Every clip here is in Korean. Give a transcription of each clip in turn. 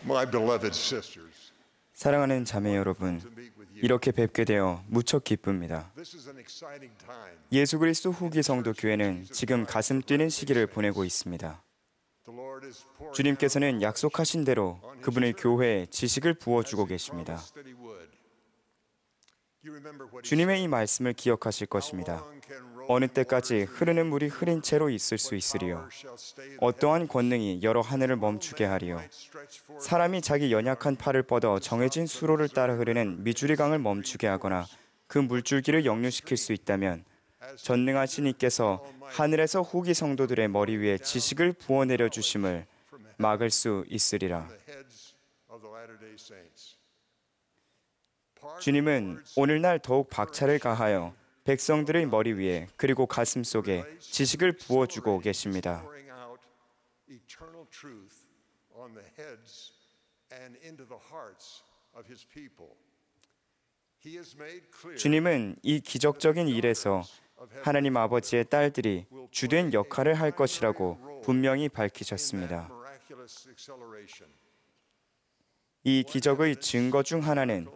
My beloved sisters, 사랑하는 자매 여러분, 이렇게 뵙게 되어 무척 기쁩니다. this is an exciting time. 예수 그리스도 후기 성도 교회는 지금 가슴 뛰는 시기를 보내고 있습니다. The Lord is pouring 주님께서는 약속하신 대로 그분의 교회에 지식을 부어주고 계십니다. out that he would. You remember what he 주님의 이 말씀을 기억하실 것입니다. 어느 때까지 흐르는 물이 흐린 채로 있을 수 있으리요. 어떠한 권능이 여러 하늘을 멈추게 하리요. 사람이 자기 연약한 팔을 뻗어 정해진 수로를 따라 흐르는 미주리 강을 멈추게 하거나 그 물줄기를 역류시킬 수 있다면 전능하신 이께서 하늘에서 후기 성도들의 머리 위에 지식을 부어내려 주심을 막을 수 있으리라. the heads of the Latter-day Saints. 주님은 오늘날 더욱 박차를 가하여 백성들의 머리 위에 그리고 가슴 속에 지식을 부어주고 계십니다. Pouring out eternal truth on the heads and into the hearts of his people. He has made clear 주님은 이 기적적인 일에서 하나님 아버지의 딸들이 주된 역할을 할 것이라고 분명히 밝히셨습니다. miraculous acceleration. 이 기적의 증거 중 하나는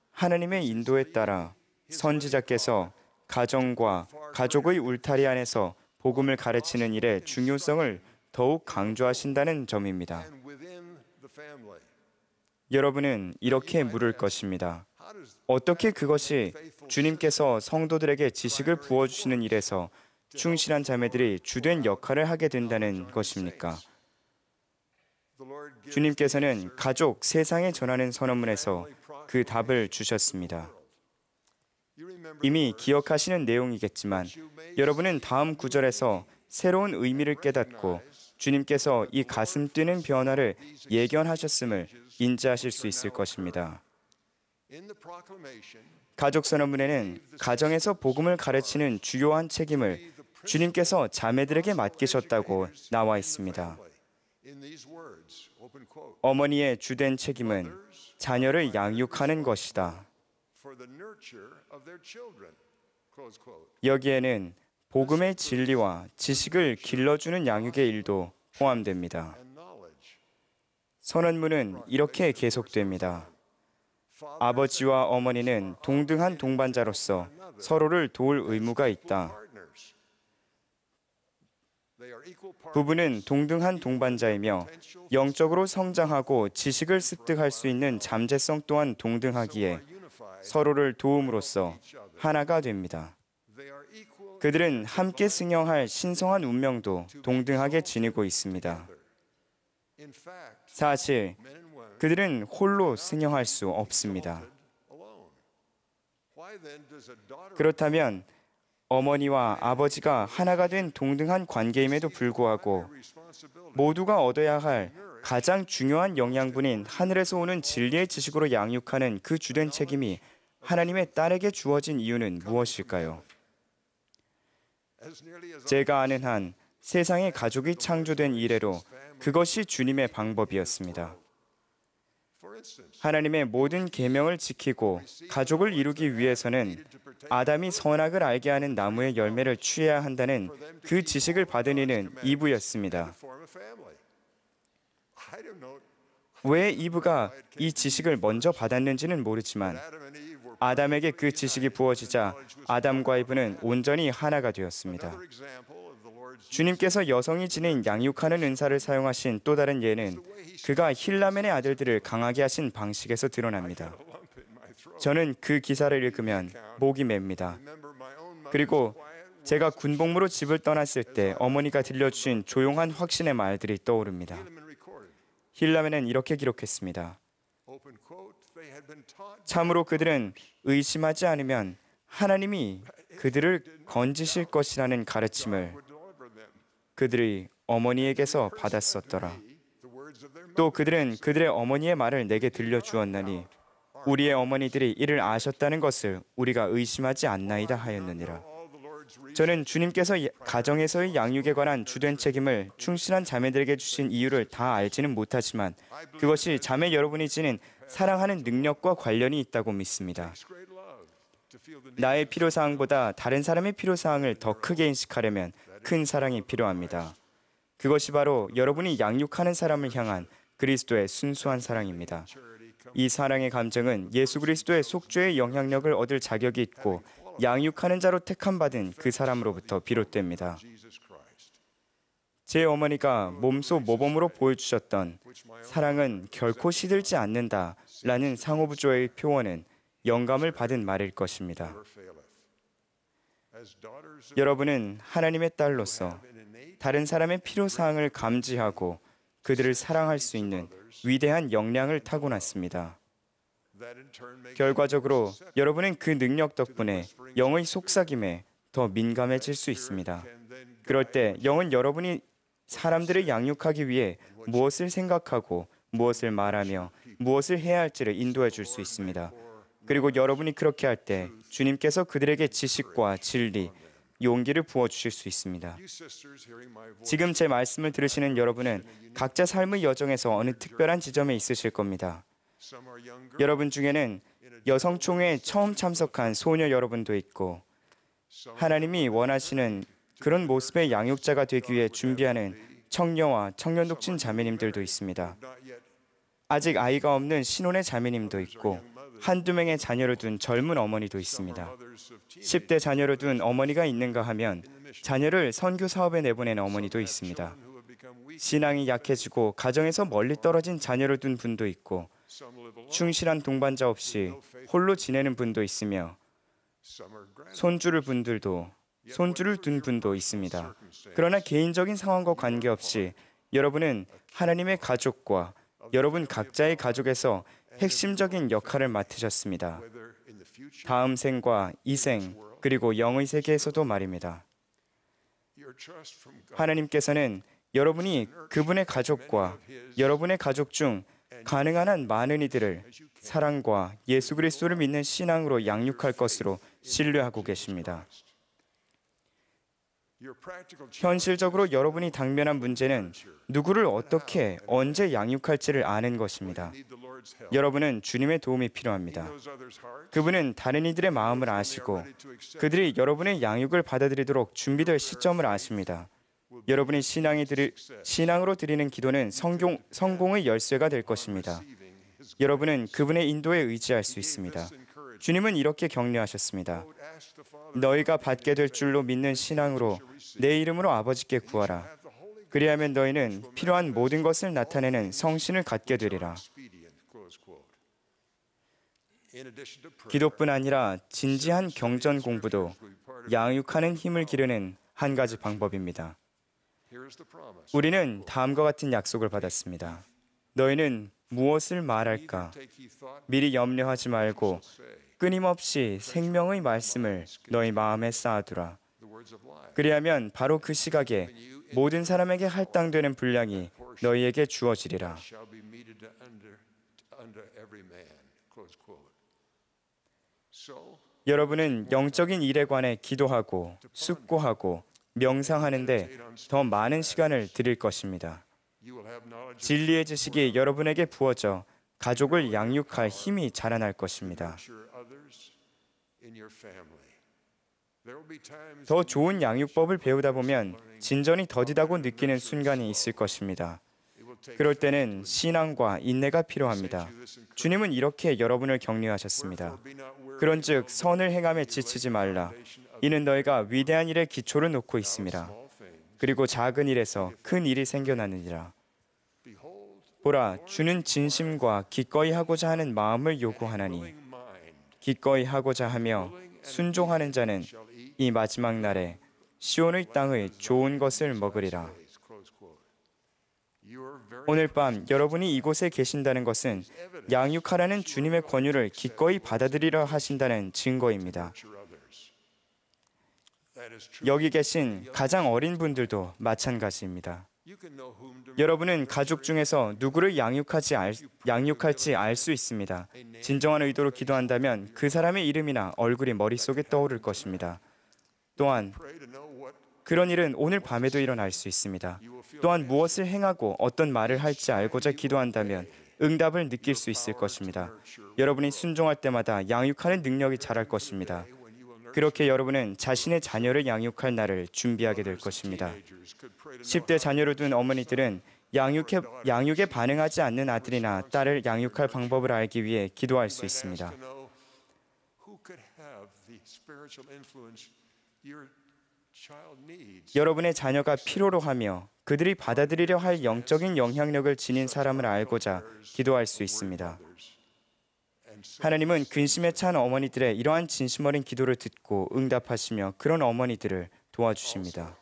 하나님의 인도에 따라 선지자께서 가정과 가족의 울타리 안에서 복음을 가르치는 일의 중요성을 더욱 강조하신다는 점입니다. And within the family. 여러분은 이렇게 물을 것입니다. 어떻게 그것이 주님께서 성도들에게 지식을 부어주시는 일에서 충실한 자매들이 주된 역할을 하게 된다는 것입니까? The Lord gives 주님께서는 가족 세상에 전하는 선언문에서 그 답을 주셨습니다. you remember 이미 기억하시는 내용이겠지만 여러분은 다음 구절에서 새로운 의미를 깨닫고 주님께서 이 가슴 뛰는 변화를 예견하셨음을 인지하실 수 있을 것입니다. in the proclamation 가족 선언문에는 가정에서 복음을 가르치는 주요한 책임을 주님께서 자매들에게 맡기셨다고 나와 있습니다. in these words, open quote, 어머니의 주된 책임은 자녀를 양육하는 것이다. for the nurture of their children, close quote. 여기에는 복음의 진리와 지식을 길러주는 양육의 일도 포함됩니다. And knowledge. 선언문은 이렇게 계속됩니다. 아버지와 어머니는 동등한 동반자로서 서로를 도울 의무가 있다. Partners. They are equal partners. 부부는 동등한 동반자이며 영적으로 성장하고 지식을 습득할 수 있는 잠재성 또한 동등하기에 Unified. 서로를 도움으로써 하나가 됩니다. They are equal. 그들은 함께 승용할 신성한 운명도 동등하게 지니고 있습니다. In fact, 사실 men and women 그들은 홀로 승용할 수 없습니다. alone. Why then does a daughter 그렇다면 어머니와 아버지가 하나가 된 동등한 관계임에도 불구하고 responsibility 모두가 얻어야 할 가장 중요한 영양분인 하늘에서 오는 진리의 지식으로 양육하는 그 주된 책임이 하나님의 딸에게 주어진 이유는 무엇일까요? as nearly as 제가 아는 한 세상의 가족이 창조된 이래로 그것이 주님의 방법이었습니다. for instance, 하나님의 모든 계명을 지키고 가족을 이루기 위해서는 아담이 선악을 알게 하는 나무의 열매를 취해야 한다는 그 지식을 받은 이는 이브였습니다. form a family. I don't know. 왜 이브가 이 지식을 먼저 받았는지는 모르지만 Adam and Eve were 아담에게 그 지식이 부어지자 아담과 이브는 온전히 하나가 되었습니다. another example of the Lord's 주님께서 여성이 지닌 양육하는 은사를 사용하신 또 다른 예는 그가 힐라멘의 아들들을 강하게 하신 방식에서 드러납니다. lump in my throat. 저는 그 기사를 읽으면 목이 맵니다. Remember my own mother's 그리고 quiet 제가 군복무로 집을 떠났을 때 어머니가 들려주신 조용한 확신의 말들이 떠오릅니다. and recorded. 힐라멘은 이렇게 기록했습니다. Open quote, they had been taught 참으로 그들은 의심하지 않으면 하나님이 그들을 건지실 것이라는 가르침을 would deliver them. 그들이 어머니에게서 받았었더라. The words of their 또 그들은 그들의 어머니의 말을 내게 들려주었나니 우리의 어머니들이 이를 아셨다는 것을 우리가 의심하지 않나이다 하였느니라. all the Lord's reasons. 저는 주님께서 가정에서의 양육에 관한 주된 책임을 충실한 자매들에게 주신 이유를 다 알지는 못하지만 그것이 자매 여러분이 지닌 사랑하는 능력과 관련이 있다고 믿습니다. Great love to feel the need. 나의 필요사항보다 다른 사람의 필요사항을 더 크게 인식하려면 큰 사랑이 필요합니다. 그것이 바로 여러분이 양육하는 사람을 향한 그리스도의 순수한 사랑입니다. 이 사랑의 감정은 예수 그리스도의 속죄의 영향력을 얻을 자격이 있고 양육하는 자로 택함받은 그 사람으로부터 비롯됩니다. 제 어머니가 몸소 모범으로 보여주셨던 사랑은 결코 시들지 않는다라는 상호부조의 표현은 영감을 받은 말일 것입니다. 여러분은 하나님의 딸로서 다른 사람의 필요사항을 감지하고 그들을 사랑할 수 있는 위대한 역량을 타고났습니다. 결과적으로 여러분은 그 능력 덕분에 영의 속삭임에 더 민감해질 수 있습니다. 그럴 때 영은 여러분이 사람들을 양육하기 위해 무엇을 생각하고 무엇을 말하며 무엇을 해야 할지를 인도해 줄 수 있습니다. 그리고 여러분이 그렇게 할 때 주님께서 그들에게 지식과 진리, 용기를 부어주실 수 있습니다. 지금 제 말씀을 들으시는 여러분은 각자 삶의 여정에서 어느 특별한 지점에 있으실 겁니다. 여러분 중에는 여성총회에 처음 참석한 소녀 여러분도 있고 하나님이 원하시는 그런 모습의 양육자가 되기 위해 준비하는 청녀와 청년독진 자매님들도 있습니다. 아직 아이가 없는 신혼의 자매님도 있고 한두 명의 자녀를 둔 젊은 어머니도 있습니다. 10대 자녀를 둔 어머니가 있는가 하면 자녀를 선교 사업에 내보낸 어머니도 있습니다. 신앙이 약해지고 가정에서 멀리 떨어진 자녀를 둔 분도 있고 충실한 동반자 없이 홀로 지내는 분도 있으며 손주를 둔 분도 있습니다. 그러나 개인적인 상황과 관계없이 여러분은 하나님의 가족과 여러분 각자의 가족에서 핵심적인 역할을 맡으셨습니다. 다음 생과 이 생, 그리고 영의 세계에서도 말입니다. 하나님께서는 여러분이 그분의 가족과 여러분의 가족 중 가능한 한 많은 이들을 사랑과 예수 그리스도를 믿는 신앙으로 양육할 것으로 신뢰하고 계십니다. 현실적으로 여러분이 당면한 문제는 누구를 어떻게, 언제 양육할지를 아는 것입니다. 여러분은 주님의 도움이 필요합니다. 그분은 다른 이들의 마음을 아시고 그들이 여러분의 양육을 받아들이도록 준비될 시점을 아십니다. 여러분이 신앙으로 드리는 기도는 성공의 열쇠가 될 것입니다. 여러분은 그분의 인도에 의지할 수 있습니다. 주님은 이렇게 격려하셨습니다. 너희가 받게 될 줄로 믿는 신앙으로 내 이름으로 아버지께 구하라. 그리하면 너희는 필요한 모든 것을 나타내는 성신을 갖게 되리라. 기도뿐 아니라 진지한 경전 공부도 양육하는 힘을 기르는 한 가지 방법입니다. 우리는 다음과 같은 약속을 받았습니다. 너희는 무엇을 말할까? 미리 염려하지 말고 끊임없이 생명의 말씀을 너희 마음에 쌓아두라. 그리하면 바로 그 시각에 모든 사람에게 할당되는 분량이 너희에게 주어지리라. 여러분은 영적인 일에 관해 기도하고 숙고하고 명상하는데 더 많은 시간을 드릴 것입니다. 진리의 지식이 여러분에게 부어져 가족을 양육할 힘이 자라날 것입니다. 더 좋은 양육법을 배우다 보면 진전이 더디다고 느끼는 순간이 있을 것입니다. 그럴 때는 신앙과 인내가 필요합니다. 주님은 이렇게 여러분을 격려하셨습니다. 그런즉 선을 행함에 지치지 말라. 이는 너희가 위대한 일에 기초를 놓고 있음이라. 그리고 작은 일에서 큰 일이 생겨나느니라. 보라, 주는 진심과 기꺼이 하고자 하는 마음을 요구하나니 기꺼이 하고자 하며 순종하는 자는 이 마지막 날에 시온의 땅의 좋은 것을 먹으리라. 오늘 밤 여러분이 이곳에 계신다는 것은 양육하라는 주님의 권유를 기꺼이 받아들이려 하신다는 증거입니다. 여기 계신 가장 어린 분들도 마찬가지입니다. 여러분은 가족 중에서 누구를 양육할지 알 수 있습니다. 진정한 의도로 기도한다면 그 사람의 이름이나 얼굴이 머릿속에 떠오를 것입니다. 또한 그런 일은 오늘 밤에도 일어날 수 있습니다. 또한 무엇을 행하고 어떤 말을 할지 알고자 기도한다면 응답을 느낄 수 있을 것입니다. 여러분이 순종할 때마다 양육하는 능력이 자랄 것입니다. 그렇게 여러분은 자신의 자녀를 양육할 날을 준비하게 될 것입니다. 10대 자녀를 둔 어머니들은 양육에 반응하지 않는 아들이나 딸을 양육할 방법을 알기 위해 기도할 수 있습니다. 여러분의 자녀가 필요로 하며 그들이 받아들이려 할 영적인 영향력을 지닌 사람을 알고자 기도할 수 있습니다. 하나님은 근심에 찬 어머니들의 이러한 진심 어린 기도를 듣고 응답하시며 그런 어머니들을 도와주십니다.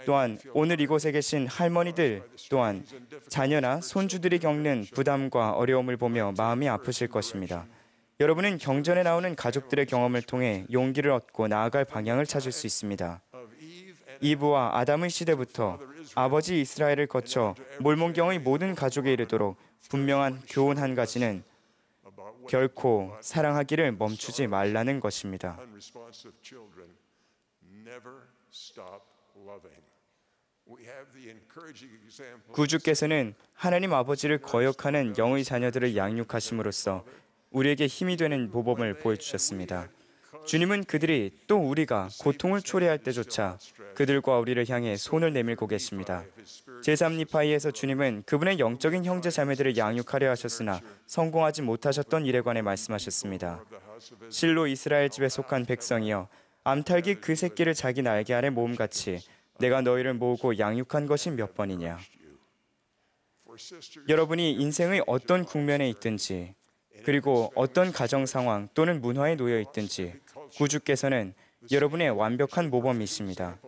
또한 오늘 이곳에 계신 할머니들 또한 자녀나 손주들이 겪는 부담과 어려움을 보며 마음이 아프실 것입니다. 여러분은 경전에 나오는 가족들의 경험을 통해 용기를 얻고 나아갈 방향을 찾을 수 있습니다. 이브와 아담의 시대부터 아버지 이스라엘을 거쳐 몰몬경의 모든 가족에 이르도록 분명한 교훈 한 가지는 결코 사랑하기를 멈추지 말라는 것입니다. 구주께서는 하나님 아버지를 거역하는 영의 자녀들을 양육하심으로써 우리에게 힘이 되는 모범을 보여주셨습니다. 주님은 그들이 또 우리가 고통을 초래할 때조차 그들과 우리를 향해 손을 내밀고 계십니다. 제3니파이에서 주님은 그분의 영적인 형제 자매들을 양육하려 하셨으나 성공하지 못하셨던 일에 관해 말씀하셨습니다. 실로 이스라엘 집에 속한 백성이여 암탉이 그 새끼를 자기 날개 아래 모음같이 내가 너희를 모으고 양육한 것이 몇 번이냐. 여러분이 인생의 어떤 국면에 있든지 그리고 어떤 가정 상황 또는 문화에 놓여 있든지 구주께서는 여러분의 완벽한 모범이십니다.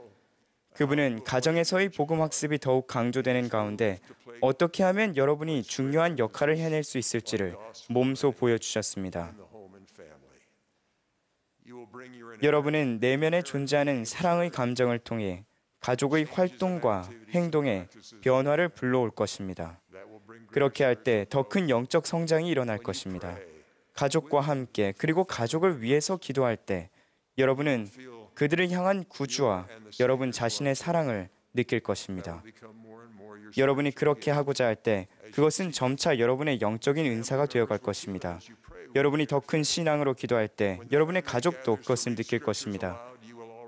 그분은 가정에서의 복음 학습이 더욱 강조되는 가운데 어떻게 하면 여러분이 중요한 역할을 해낼 수 있을지를 몸소 보여주셨습니다. 여러분은 내면에 존재하는 사랑의 감정을 통해 가족의 활동과 행동에 변화를 불러올 것입니다. 그렇게 할 때 더 큰 영적 성장이 일어날 것입니다. 가족과 함께 그리고 가족을 위해서 기도할 때 여러분은 그들을 향한 구주와 여러분 자신의 사랑을 느낄 것입니다. 여러분이 그렇게 하고자 할 때 그것은 점차 여러분의 영적인 은사가 되어갈 것입니다. 여러분이 더 큰 신앙으로 기도할 때 여러분의 가족도 그것을 느낄 것입니다.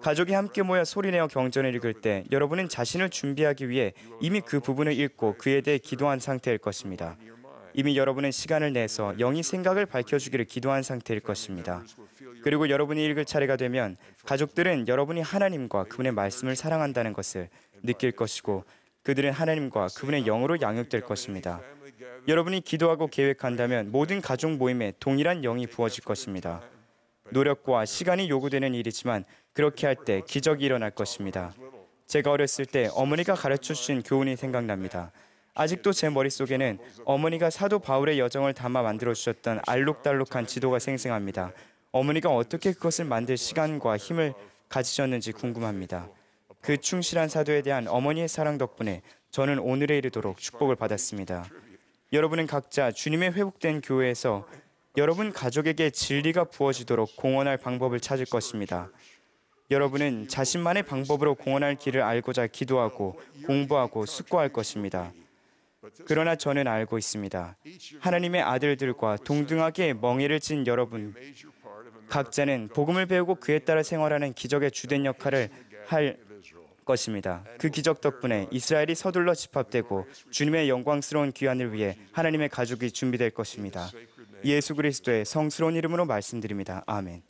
가족이 함께 모여 소리내어 경전을 읽을 때 여러분은 자신을 준비하기 위해 이미 그 부분을 읽고 그에 대해 기도한 상태일 것입니다. 이미 여러분은 시간을 내서 영이 생각을 밝혀주기를 기도한 상태일 것입니다. 그리고 여러분이 읽을 차례가 되면 가족들은 여러분이 하나님과 그분의 말씀을 사랑한다는 것을 느낄 것이고 그들은 하나님과 그분의 영으로 양육될 것입니다. 여러분이 기도하고 계획한다면 모든 가족 모임에 동일한 영이 부어질 것입니다. 노력과 시간이 요구되는 일이지만 그렇게 할 때 기적이 일어날 것입니다. 제가 어렸을 때 어머니가 가르쳐 주신 교훈이 생각납니다. 아직도 제 머릿속에는 어머니가 사도 바울의 여정을 담아 만들어 주셨던 알록달록한 지도가 생생합니다. 어머니가 어떻게 그것을 만들 시간과 힘을 가지셨는지 궁금합니다. 그 충실한 사도에 대한 어머니의 사랑 덕분에 저는 오늘에 이르도록 축복을 받았습니다. 여러분은 각자 주님의 회복된 교회에서 여러분 가족에게 진리가 부어지도록 공헌할 방법을 찾을 것입니다. 여러분은 자신만의 방법으로 공헌할 길을 알고자 기도하고 공부하고 숙고할 것입니다. 그러나 저는 알고 있습니다. 하나님의 아들들과 동등하게 멍에를 진 여러분 각자는 복음을 배우고 그에 따라 생활하는 기적의 주된 역할을 할 것입니다. 그 기적 덕분에 이스라엘이 서둘러 집합되고 주님의 영광스러운 귀환을 위해 하나님의 가족이 준비될 것입니다. 예수 그리스도의 성스러운 이름으로 말씀드립니다. 아멘.